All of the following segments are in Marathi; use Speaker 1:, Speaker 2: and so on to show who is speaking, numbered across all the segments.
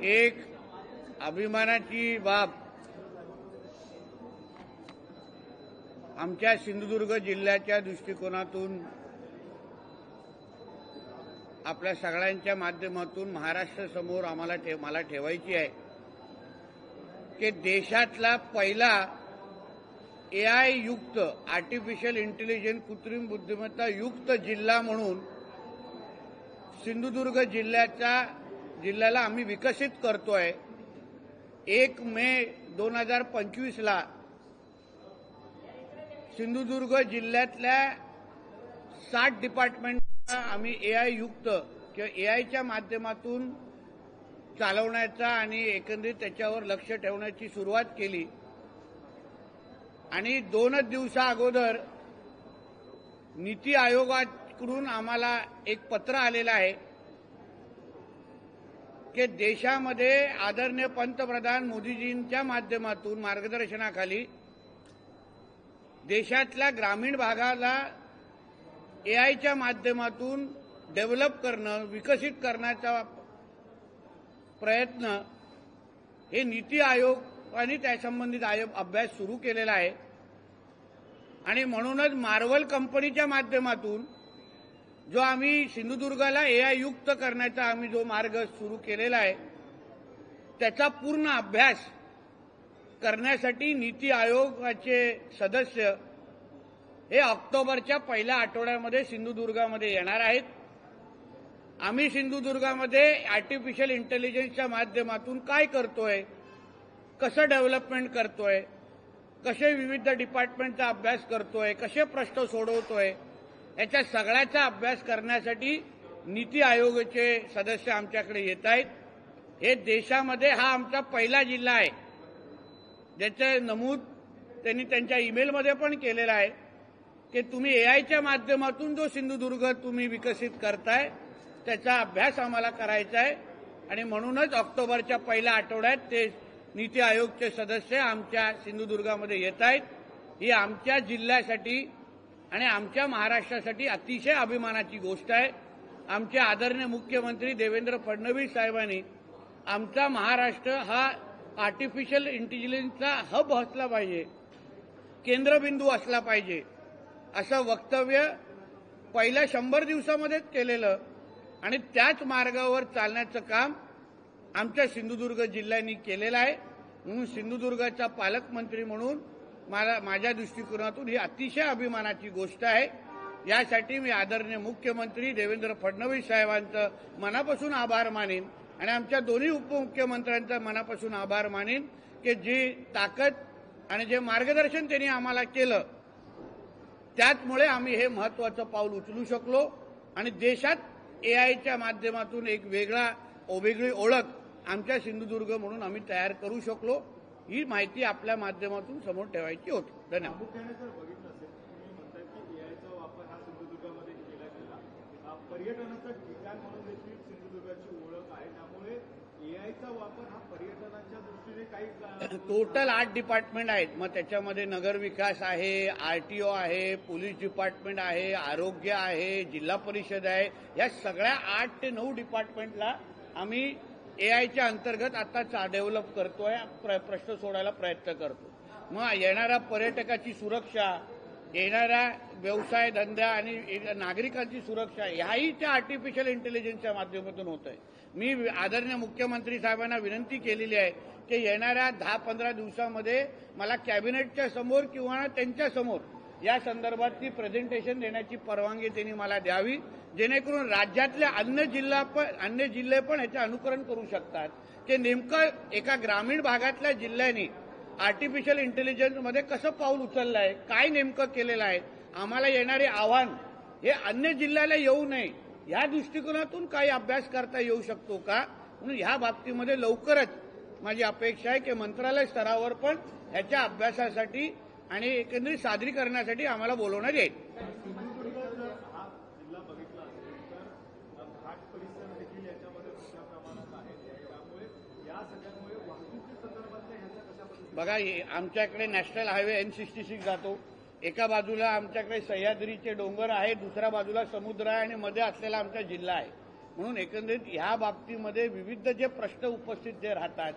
Speaker 1: एक अभिमानाची बाब आमच्या सिंधुदुर्ग जिल्ह्याच्या दृष्टिकोनातून आपल्या सगळ्यांच्या माध्यमातून महाराष्ट्र समोर मला ठेवायची आहे की देशातला पहिला एआय युक्त आर्टिफिशियल इंटेलिजन्स कृत्रिम बुद्धिमत्ता युक्त जिल्हा म्हणून सिंधुदुर्ग जिल्ह्याला आम्ही विकसित करतोय। 1 मे 2025 ला सिंधुदुर्ग जिल्ह्यातल्या 60 डिपार्टमेंटला आम्ही एआय युक्त किंवा एआयच्या माध्यमातून चालवण्याचा आणि एकंदरीत त्याच्यावर लक्ष ठेवण्याची सुरुवात केली आणि 2 दिवसा अगोदर नीती आयोगाकडून आम्हाला एक पत्र आलेलं आहे की देशामध्ये आदरणीय पंतप्रधान मोदीजींच्या माध्यमातून मार्गदर्शनाखाली देशातल्या ग्रामीण भागाला एआयच्या माध्यमातून डेव्हलप करणं विकसित करण्याचा प्रयत्न हे नीती आयोग आणि त्यासंबंधित अभ्यास सुरू केलेला आहे आणि म्हणूनच मार्वल कंपनीच्या माध्यमातून जो आम्ही सिंधुदुर्गाला एआय युक्त करण्याचा आम्ही जो मार्ग सुरू केलेला आहे त्याचा पूर्ण अभ्यास करण्यासाठी नीती आयोगाचे सदस्य हे ऑक्टोबरच्या पहिल्या आठवड्यामध्ये सिंधुदुर्गामध्ये येणार आहेत। आम्ही सिंधुदुर्गामध्ये आर्टिफिशियल इंटेलिजन्सच्या माध्यमातून काय करतोय, कसं डेव्हलपमेंट करतोय, कसे विविध डिपार्टमेंटचा अभ्यास करतोय, कसे प्रश्न सोडवतोय, याच्या सगळ्याचा अभ्यास करण्यासाठी नीती आयोगाचे सदस्य आमच्याकडे येत आहेत। हे देशामध्ये हा आमचा पहिला जिल्हा आहे ज्याचे नमूद त्यांनी त्यांच्या ईमेलमध्ये पण केलेलं आहे की तुम्ही एआयच्या माध्यमातून जो सिंधुदुर्ग तुम्ही विकसित करताय त्याचा अभ्यास आम्हाला करायचा आहे आणि म्हणूनच ऑक्टोबरच्या पहिल्या आठवड्यात ते नीती आयोगचे सदस्य आमच्या सिंधुदुर्गामध्ये येत आहेत। ही आमच्या जिल्ह्यासाठी आणि आमच्या महाराष्ट्रासाठी अतिशय अभिमानाची गोष्ट आहे। आमचे आदरणीय मुख्यमंत्री देवेंद्र फडणवीस साहेबांनी आमचा महाराष्ट्र हा आर्टिफिशियल इंटेलिजन्सचा हब असला पाहिजे, केंद्रबिंदू असला पाहिजे असं वक्तव्य पहिल्या 100 दिवसामध्येच केलेलं आणि त्याच मार्गावर चालण्याचं काम आमच्या सिंधुदुर्ग जिल्ह्याने केलेलं आहे। म्हणून सिंधुदुर्गाचा पालकमंत्री म्हणून माझ्या दृष्टिकोनातून ही अतिशय अभिमानाची गोष्ट आहे। यासाठी मी आदरणीय मुख्यमंत्री देवेंद्र फडणवीस साहेबांचं मनापासून आभार मानेन आणि आमच्या दोन्ही उपमुख्यमंत्र्यांचा मनापासून आभार मानेन की जी ताकद आणि जे मार्गदर्शन त्यांनी आम्हाला केलं त्याचमुळे आम्ही हे महत्त्वाचं पाऊल उचलू शकलो आणि देशात एआयच्या माध्यमातून एक वेगळी ओळख आमच्या सिंधुदुर्ग म्हणून आम्ही तयार करू शकलो। ही माहिती आपल्या माध्यमातून समोर ठेवायची होती। धन्यवाद।
Speaker 2: पर्यटनाचं ठिकाण म्हणून देखील सिंधुदुर्गाची ओळख आहे, त्यामुळे एआयचा वापर हा पर्यटनाच्या दृष्टीने काही
Speaker 1: टोटल 8 डिपार्टमेंट आहेत। मग त्याच्यामध्ये नगर विकास आहे, आरटीओ आहे, पोलीस डिपार्टमेंट आहे, आरोग्य आहे, जिल्हा परिषद आहे। या सगळ्या 8 ते 9 डिपार्टमेंटला आम्ही एआयच्या अंतर्गत आता डेव्हलप करतोय, प्रश्न सोडायला प्रयत्न करतो। मग येणाऱ्या पर्यटकाची सुरक्षा, येणाऱ्या व्यवसाय धंदा आणि नागरिकांची सुरक्षा ह्याही त्या आर्टिफिशियल इंटेलिजन्सच्या माध्यमातून होत आहे। मी आदरणीय मुख्यमंत्री साहेबांना विनंती केलेली आहे की येणाऱ्या 10-15 दिवसामध्ये मला कॅबिनेटच्या समोर किंवा त्यांच्या समोर या संदर्भातली प्रेझेंटेशन देण्याची परवानगी त्यांनी मला द्यावी, जेणेकरून राज्यातले अन्य जिल्हे पण याचे अनुकरण करू शकतात की नेमकं एका ग्रामीण भागातल्या जिल्ह्याने आर्टिफिशियल इंटेलिजन्समध्ये कसं पाऊल उचललं आहे, काय नेमकं केलेलं आहे, आम्हाला येणारे आव्हान हे अन्य जिल्ह्याला येऊ नये या दृष्टिकोनातून काही अभ्यास करता येऊ शकतो का, म्हणून ह्या बाबतीमध्ये लवकरच माझी अपेक्षा आहे की मंत्रालय स्तरावर पण ह्याच्या अभ्यासासाठी आणि एकंदरीत सादरीकरणासाठी आम्हाला बोलवण्यात येईल। बघा, आमच्याकडे नॅशनल हायवे N66 जातो। एका बाजूला आमच्याकडे सह्याद्रीचे डोंगर आहे, दुसऱ्या बाजूला समुद्र आहे आणि मध्ये असलेला आमचा जिल्हा आहे। म्हणून एकंदरीत ह्या बाबतीमध्ये विविध जे प्रश्न उपस्थित जे राहतात,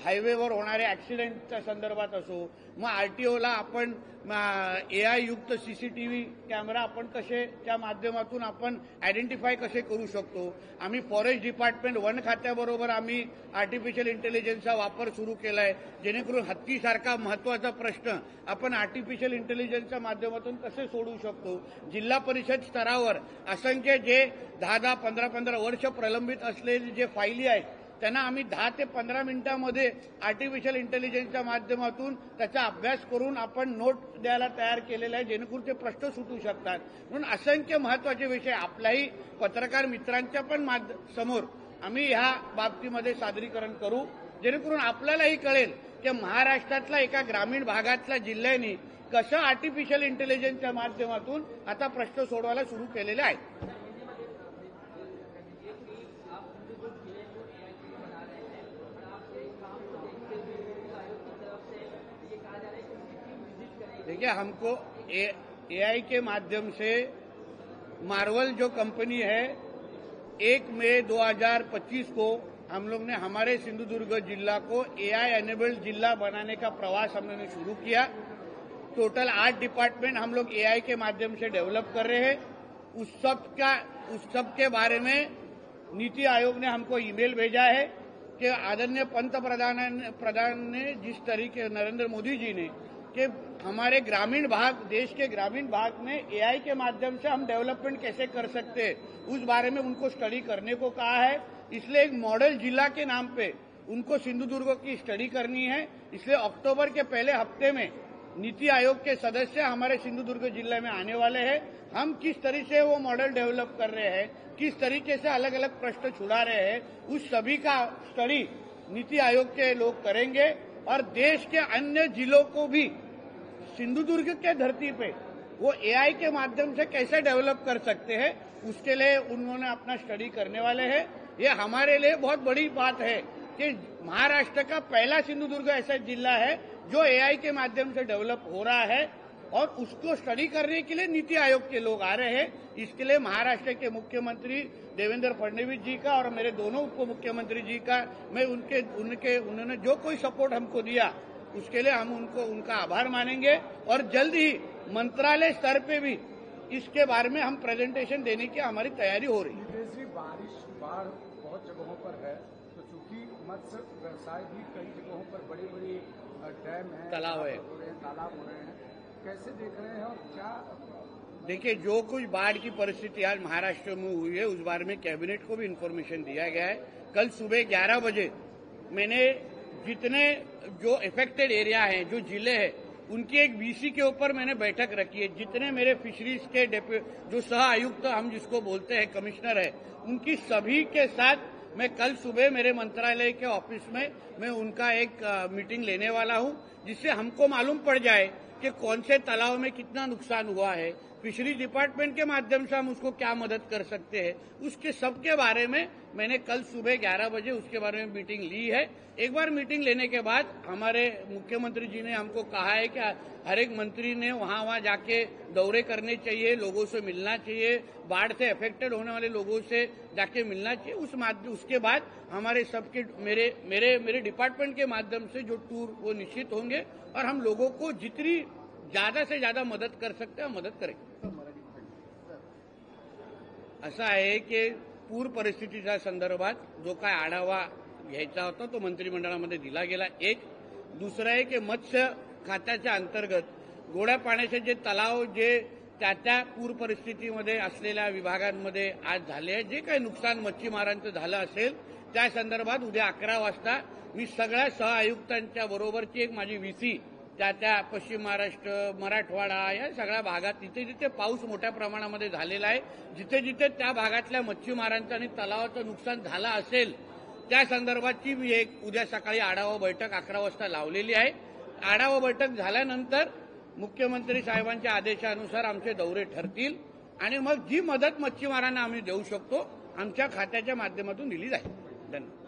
Speaker 1: हायवेवर होणारे ऍक्सिडेंटच्या संदर्भात असो, मग आरटीओला आपण AI युक्त CCTV कॅमेरा आपण कसेच्या माध्यमातून आपण आयडेंटिफाय कसे करू शकतो. आम्ही फॉरेस्ट डिपार्टमेंट वन खात्याबरोबर आम्ही आर्टिफिशियल इंटेलिजन्सचा वापर सुरू केलाय, जेणेकरून हत्तीसारखा महत्वाचा प्रश्न आपण आर्टिफिशियल इंटेलिजन्सच्या माध्यमातून कसे सोडवू शकतो. जिल्हा परिषद स्तरावर असंख्य जे 10-10, 15-15 वर्ष प्रलंबित असलेले जे फायली आहेत त्यांना आम्ही 10 ते 15 मिनिटांमध्ये आर्टिफिशियल इंटेलिजन्सच्या माध्यमातून त्याचा अभ्यास करून आपण नोट द्यायला तयार केलेला आहे, जेणेकरून ते प्रश्न सुटू शकतात. म्हणून असंख्य महत्वाचे विषय आपल्याही पत्रकार मित्रांच्या पण समोर आम्ही ह्या बाबतीमध्ये सादरीकरण करू, जेणेकरून आपल्यालाही कळेल की महाराष्ट्रातला एका ग्रामीण भागातल्या जिल्ह्याने कसं आर्टिफिशियल इंटेलिजन्सच्या माध्यमातून आता प्रश्न सोडवायला सुरू केलेले आहेत. देखिए, हमको AI के माध्यम से मार्वल जो कंपनी है 1 मई 2025 को हम लोग ने हमारे सिंधुदुर्ग जिला को AI एनेबल्ड जिला बनाने का प्रवास हम लोगों ने शुरू किया. टोटल 8 डिपार्टमेंट हम लोग AI के माध्यम से डेवलप कर रहे हैं. उस सब के बारे में नीति आयोग ने हमको ईमेल भेजा है कि आदरणीय प्रधान ने जिस तरीके नरेंद्र मोदी जी ने कि हमारे ग्रामीण भाग, देश के ग्रामीण भाग में AI के माध्यम से हम डेवलपमेंट कैसे कर सकते हैं, उस बारे में उनको स्टडी करने को कहा है. इसलिए एक मॉडल जिला के नाम पे उनको सिंधुदुर्ग की स्टडी करनी है. इसलिए अक्टूबर के पहले हफ्ते में नीति आयोग के सदस्य हमारे सिंधुदुर्ग जिले में आने वाले हैं. हम किस तरीके से वो मॉडल डेवलप कर रहे हैं, किस तरीके से अलग अलग प्रश्न छुड़ा रहे हैं, उस सभी का स्टडी नीति आयोग के लोग करेंगे और देश के अन्य जिलों को भी सिंधुदुर्ग के धरती पे वो AI के माध्यम से कैसे डेवलप कर सकते हैं, उसके लिए उन्होंने अपना स्टडी करने वाले हैं. ये हमारे लिए बहुत बड़ी बात है कि महाराष्ट्र का पहला सिंधुदुर्ग ऐसा जिला है जो AI के माध्यम से डेवलप हो रहा है और उसको स्टडी करने के लिए नीति आयोग के लोग आ रहे हैं. इसके लिए महाराष्ट्र के मुख्यमंत्री देवेंद्र फडणवीस जी का और मेरे दोनों उप मुख्यमंत्री जी का मैं उन्होंने जो कोई सपोर्ट हमको दिया उसके लिए हम उनका आभार मानेंगे और जल्द ही मंत्रालय स्तर पे भी इसके बारे में हम प्रेजेंटेशन देने की हमारी तैयारी हो रही है.
Speaker 3: बाढ़ बहुत जगहों पर है, तो चूंकि मत्स्य व्यवसाय भी कई जगहों पर बड़े बड़े डैम हैं, तालाब हो रहे हैं, कैसे देख रहे हैं और क्या?
Speaker 1: देखिए, जो कुछ बाढ़ की परिस्थिति आज महाराष्ट्र में हुई है उस बारे में कैबिनेट को भी इन्फॉर्मेशन दिया गया है. कल सुबह 11 बजे मैंने जितने जो इफेक्टेड एरिया हैं, जो जिले हैं, उनकी एक VC के ऊपर मैंने बैठक रखी है. जितने मेरे फिशरीज के जो सह आयुक्त हम जिसको बोलते हैं, कमिश्नर है, उनकी सभी के साथ मैं कल सुबह मेरे मंत्रालय के ऑफिस में मैं उनका एक मीटिंग लेने वाला हूं, जिससे हमको मालूम पड़ जाए कि कौन से तालाब में कितना नुकसान हुआ है, फिशरीज डिपार्टमेंट के माध्यम से हम उसको क्या मदद कर सकते हैं, उसके सब के बारे में मैंने कल सुबह 11 बजे उसके बारे में मीटिंग ली है. एक बार मीटिंग लेने के बाद हमारे मुख्यमंत्री जी ने हमको कहा है कि हर एक मंत्री ने वहां जाके दौरे करने चाहिए, लोगों से मिलना चाहिए, बाढ़ से अफेक्टेड होने वाले लोगों से जाके मिलना चाहिए. उसके बाद हमारे सबके मेरे डिपार्टमेंट के माध्यम से जो टूर वो निश्चित होंगे और हम लोगों को जितनी ज्यादा से ज्यादा मदत कर सकते हैं मदत करेंगे. असं आहे की पूर परिस्थितीच्या संदर्भात जो काय आढावा घ्यायचा होता तो मंत्रिमंडळामध्ये दिला गेला. एक दुसरं आहे की मत्स्य खात्याच्या अंतर्गत गोड्या पाण्याचे जे तलाव जे त्या पूर परिस्थितीमध्ये असलेल्या विभागांमध्ये आज झाले आहे, जे काही नुकसान मच्छीमारांचं झालं असेल त्या संदर्भात उद्या 11 वाजता मी सगळ्या सहआयुक्तांच्या बरोबरची एक माझी VC त्या पश्चिम महाराष्ट्र, मराठवाडा या सगळ्या भागात जिथे जिथे पाऊस मोठ्या प्रमाणामध्ये झालेला आहे, जिथे जिथे त्या भागातल्या मच्छीमारांचं आणि तलावाचं नुकसान झालं असेल त्या संदर्भाची मी एक उद्या सकाळी आढावा बैठक 11 वाजता लावलेली आहे. आढावा बैठक झाल्यानंतर मुख्यमंत्री साहेबांच्या आदेशानुसार आमचे दौरे ठरतील आणि मग जी मदत मच्छीमारांना आम्ही देऊ शकतो आमच्या खात्याच्या माध्यमातून दिली जाईल. धन्यवाद.